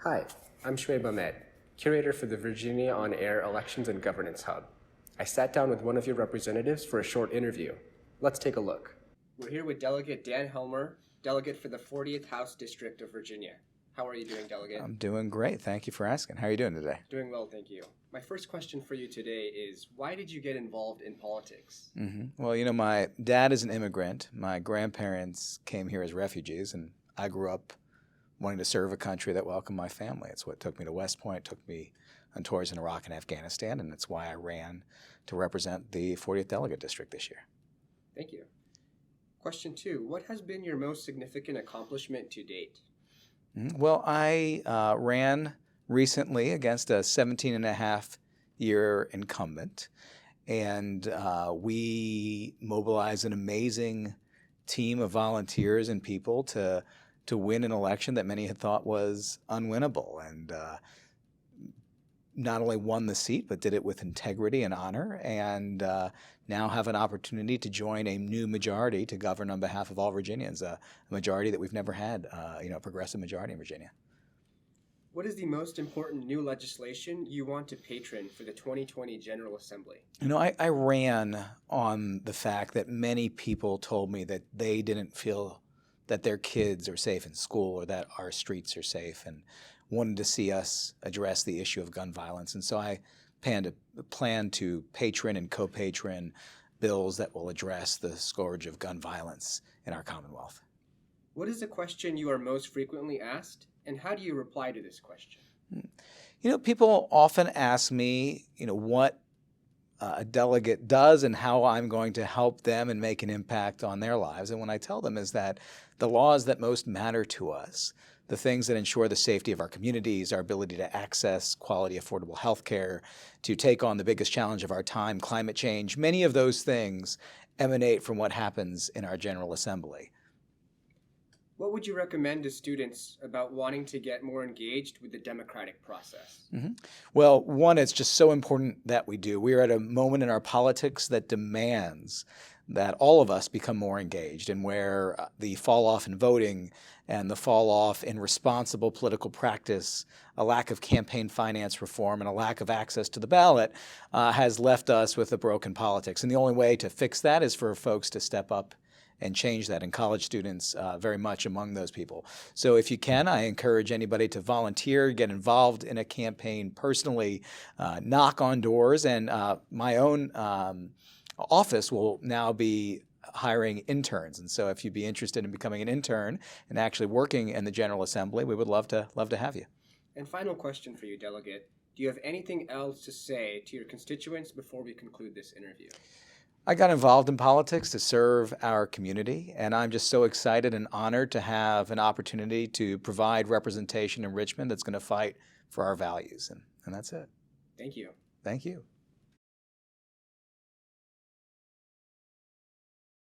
Hi, I'm Shmuel Ahmed, curator for the Virginia On Air Elections and Governance Hub. I sat down with one of your representatives for a short interview. Let's take a look. We're here with Delegate Dan Helmer, delegate for the 40th House District of Virginia. How are you doing, Delegate? I'm doing great. Thank you for asking. How are you doing today? Doing well, thank you. My first question for you today is, why did you get involved in politics? Well, my dad is an immigrant. My grandparents came here as refugees, and I grew up wanting to serve a country that welcomed my family. It's what took me to West Point, took me on tours in Iraq and Afghanistan, and it's why I ran to represent the 40th Delegate District this year. Thank you. Question 2, what has been your most significant accomplishment to date? Well, I ran recently against a 17-and-a-half-year incumbent, and we mobilized an amazing team of volunteers and people to win an election that many had thought was unwinnable, and not only won the seat, but did it with integrity and honor, and now have an opportunity to join a new majority to govern on behalf of all Virginians, a majority that we've never had, a progressive majority in Virginia. What is the most important new legislation you want to patron for the 2020 General Assembly? I ran on the fact that many people told me that they didn't feel that their kids are safe in school or that our streets are safe, and wanted to see us address the issue of gun violence. And so I plan to patron and co-patron bills that will address the scourge of gun violence in our Commonwealth. What is the question you are most frequently asked, and how do you reply to this question? People often ask me, what a delegate does and how I'm going to help them and make an impact on their lives. And when I tell them is that the laws that most matter to us, the things that ensure the safety of our communities, our ability to access quality, affordable health care, to take on the biggest challenge of our time, climate change, many of those things emanate from what happens in our General Assembly. What would you recommend to students about wanting to get more engaged with the democratic process? Well, one, it's just so important that we do. We are at a moment in our politics that demands that all of us become more engaged, and where the fall off in voting and the fall off in responsible political practice, a lack of campaign finance reform, and a lack of access to the ballot has left us with a broken politics. And the only way to fix that is for folks to step up and change that, and college students very much among those people. So if you can, I encourage anybody to volunteer, get involved in a campaign personally, knock on doors, and my own office will now be hiring interns. And so if you'd be interested in becoming an intern and actually working in the General Assembly, we would love to have you. And final question for you, Delegate. Do you have anything else to say to your constituents before we conclude this interview? I got involved in politics to serve our community, and I'm just so excited and honored to have an opportunity to provide representation in Richmond that's going to fight for our values. And that's it. Thank you. Thank you.